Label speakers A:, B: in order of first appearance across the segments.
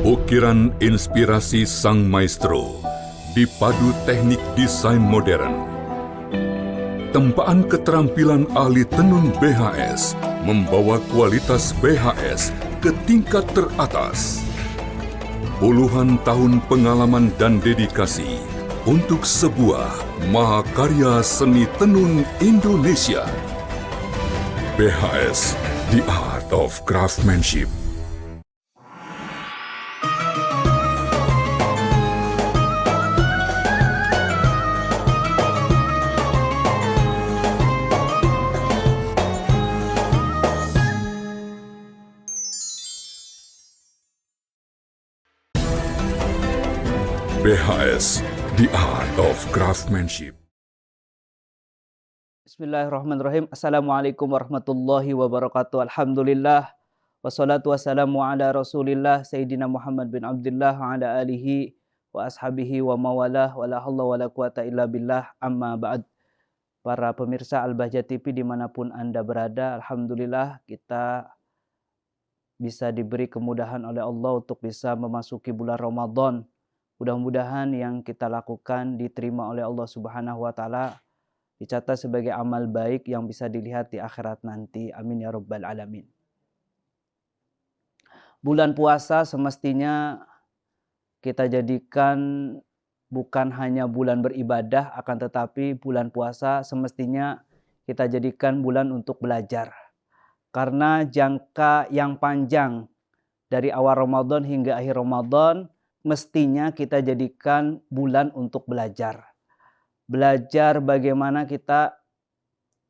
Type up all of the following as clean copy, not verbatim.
A: Ukiran inspirasi sang maestro dipadu teknik desain modern. Tempaan keterampilan ahli tenun BHS membawa kualitas BHS ke tingkat teratas. Puluhan tahun pengalaman dan dedikasi untuk sebuah mahakarya seni tenun Indonesia. BHS, The Art of Craftsmanship. BHS, The Art of Craftsmanship.
B: Bismillahirrahmanirrahim. Assalamualaikum warahmatullahi wabarakatuh. Alhamdulillah. Wassalatu wassalamu ala rasulillah Sayyidina Muhammad bin Abdullah wa ala alihi wa ashabihi wa mawalah wa la hawla wa la quwata illa billah amma ba'd. Para pemirsa Al-Bahjah TV dimanapun Anda berada, Alhamdulillah kita bisa diberi kemudahan oleh Allah untuk bisa memasuki bulan Ramadan. Mudah-mudahan yang kita lakukan diterima oleh Allah Subhanahu wa taala, dicatat sebagai amal baik yang bisa dilihat di akhirat nanti. Amin ya rabbal alamin. Bulan puasa semestinya kita jadikan bukan hanya bulan beribadah, akan tetapi bulan puasa semestinya kita jadikan bulan untuk belajar. Karena jangka yang panjang dari awal Ramadan hingga akhir Ramadan mestinya kita jadikan bulan untuk belajar. Belajar bagaimana kita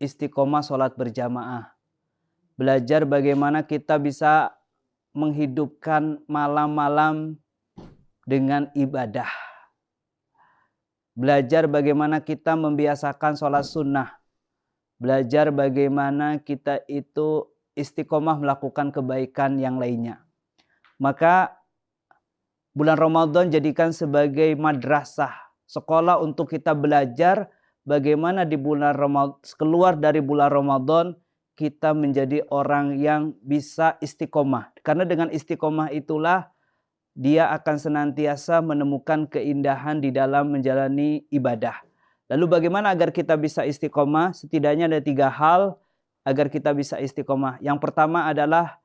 B: istiqomah sholat berjamaah. Belajar bagaimana kita bisa menghidupkan malam-malam dengan ibadah. Belajar bagaimana kita membiasakan sholat sunnah. Belajar bagaimana kita itu istiqomah melakukan kebaikan yang lainnya. Maka bulan Ramadan jadikan sebagai madrasah, sekolah untuk kita belajar bagaimana di bulan Ramadan, keluar dari bulan Ramadan kita menjadi orang yang bisa istiqomah. Karena dengan istiqomah itulah dia akan senantiasa menemukan keindahan di dalam menjalani ibadah. Lalu bagaimana agar kita bisa istiqomah? Setidaknya ada 3 hal agar kita bisa istiqomah. Yang pertama adalah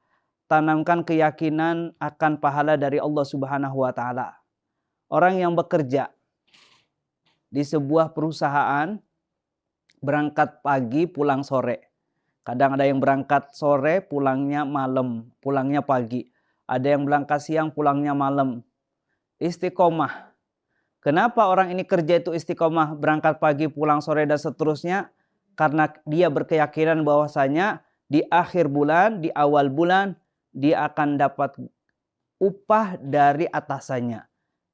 B: tanamkan keyakinan akan pahala dari Allah Subhanahu wa taala. Orang yang bekerja di sebuah perusahaan berangkat pagi pulang sore. Kadang ada yang berangkat sore pulangnya malam, pulangnya pagi. Ada yang berangkat siang pulangnya malam. Istiqomah. Kenapa orang ini kerja itu istiqomah, berangkat pagi pulang sore dan seterusnya? Karena dia berkeyakinan bahwasanya di akhir bulan, di awal bulan dia akan dapat upah dari atasannya.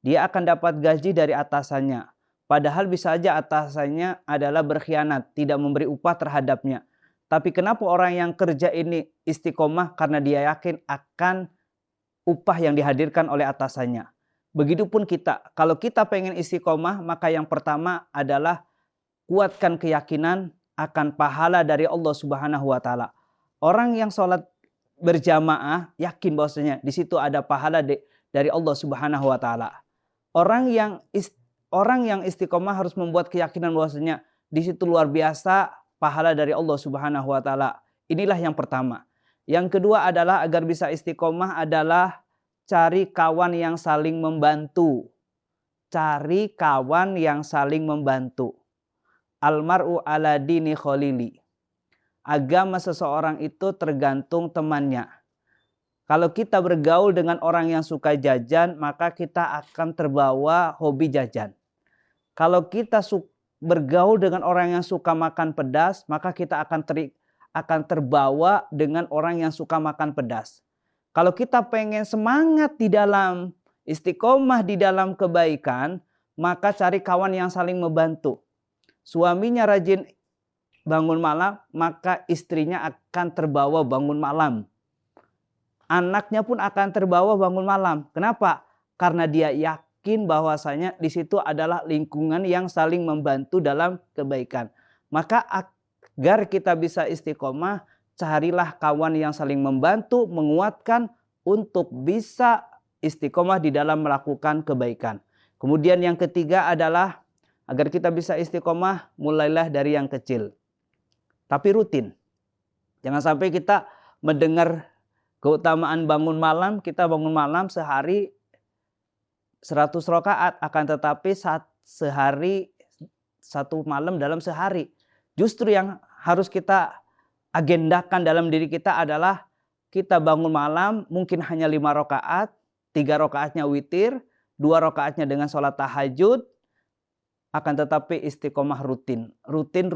B: Dia akan dapat gaji dari atasannya. Padahal bisa saja atasannya adalah berkhianat, tidak memberi upah terhadapnya. Tapi kenapa orang yang kerja ini istiqomah? Karena dia yakin akan upah yang dihadirkan oleh atasannya. Begitupun kita. Kalau kita pengen istiqomah, maka yang pertama adalah kuatkan keyakinan akan pahala dari Allah Subhanahu wa taala. Orang yang sholat berjamaah yakin bahwasanya di situ ada pahala dari Allah Subhanahu wa taala. Orang yang istiqomah harus membuat keyakinan bahwasanya di situ luar biasa pahala dari Allah Subhanahu wa taala. Inilah yang pertama. Yang kedua adalah agar bisa istiqomah adalah cari kawan yang saling membantu. Cari kawan yang saling membantu. Almar'u ala dini khalili. Agama seseorang itu tergantung temannya. Kalau kita bergaul dengan orang yang suka jajan, maka kita akan terbawa hobi jajan. Kalau kita bergaul dengan orang yang suka makan pedas, maka kita akan terbawa dengan orang yang suka makan pedas. Kalau kita pengen semangat di dalam istiqomah, di dalam kebaikan, maka cari kawan yang saling membantu. Suaminya rajin bangun malam, maka istrinya akan terbawa bangun malam. Anaknya pun akan terbawa bangun malam. Kenapa? Karena dia yakin bahwasanya di situ adalah lingkungan yang saling membantu dalam kebaikan. Maka agar kita bisa istiqomah, carilah kawan yang saling membantu, menguatkan untuk bisa istiqomah di dalam melakukan kebaikan. Kemudian yang ketiga adalah agar kita bisa istiqomah, mulailah dari yang kecil. Tapi rutin. Jangan sampai kita mendengar keutamaan bangun malam, kita bangun malam sehari 100 rakaat, akan tetapi sehari satu malam dalam sehari. Justru yang harus kita agendakan dalam diri kita adalah kita bangun malam mungkin hanya 5 rakaat, 3 rakaatnya witir, 2 rakaatnya dengan sholat tahajud, akan tetapi istiqomah rutin. Rutin,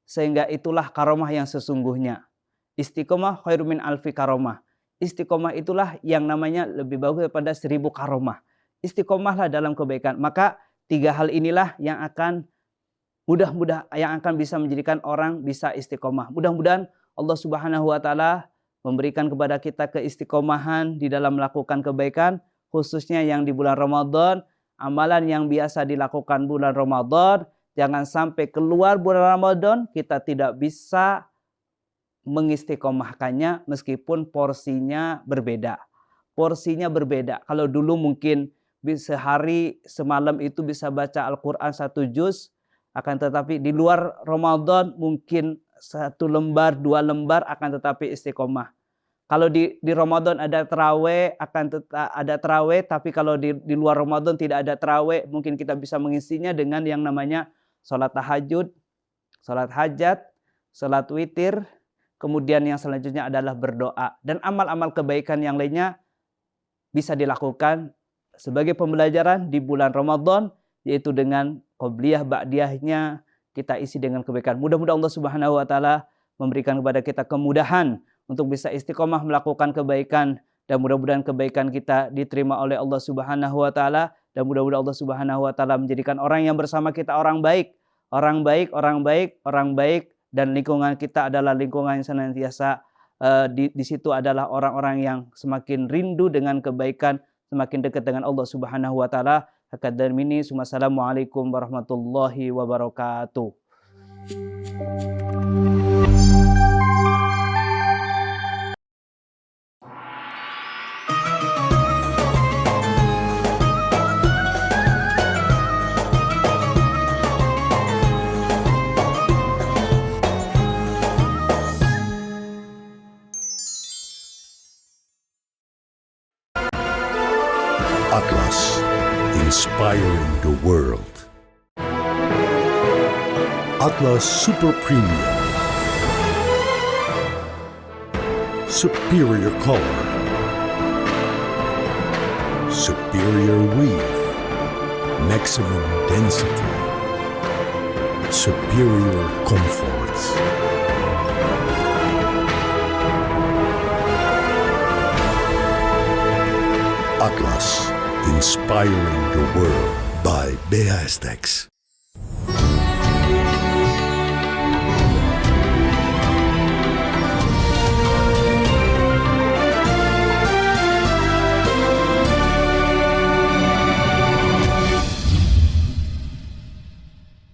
B: sehingga itulah karomah yang sesungguhnya. Istiqomah khairu min alfi karomah. Istiqomah itulah yang namanya lebih bagus daripada 1000 karomah. Istiqomahlah dalam kebaikan. Maka 3 hal inilah yang akan yang akan bisa menjadikan orang bisa istiqomah. Mudah-mudahan Allah Subhanahu wa taala memberikan kepada kita keistiqomahan di dalam melakukan kebaikan, khususnya yang di bulan Ramadan. Amalan yang biasa dilakukan bulan Ramadan, jangan sampai keluar bulan Ramadan kita tidak bisa mengistiqomahkannya meskipun porsinya berbeda. Porsinya berbeda. Kalau dulu mungkin sehari semalam itu bisa baca Al-Quran 1 juz, akan tetapi di luar Ramadan mungkin 1 lembar, 2 lembar, akan tetapi istiqomah. Kalau di Ramadan ada terawih, ada terawih, tapi kalau di luar Ramadan tidak ada terawih, mungkin kita bisa mengisinya dengan yang namanya sholat tahajud, sholat hajat, sholat witir, kemudian yang selanjutnya adalah berdoa. Dan amal-amal kebaikan yang lainnya bisa dilakukan sebagai pembelajaran di bulan Ramadan, yaitu dengan qobliyah ba'diyahnya kita isi dengan kebaikan. Mudah-mudahan Allah Subhanahu wa taala memberikan kepada kita kemudahan untuk bisa istiqomah melakukan kebaikan, dan mudah-mudahan kebaikan kita diterima oleh Allah Subhanahu wa taala, dan mudah-mudahan Allah Subhanahu wa taala menjadikan orang yang bersama kita orang baik, dan lingkungan kita adalah lingkungan yang senantiasa di situ adalah orang-orang yang semakin rindu dengan kebaikan, semakin dekat dengan Allah Subhanahu wa taala. Hakadar mini, Assalamualaikum warahmatullahi wabarakatuh.
C: Atlas, inspiring the world. Atlas Super Premium. Superior color. Superior weave. Maximum density. Superior comfort. Atlas, inspiring the world by BASTEX.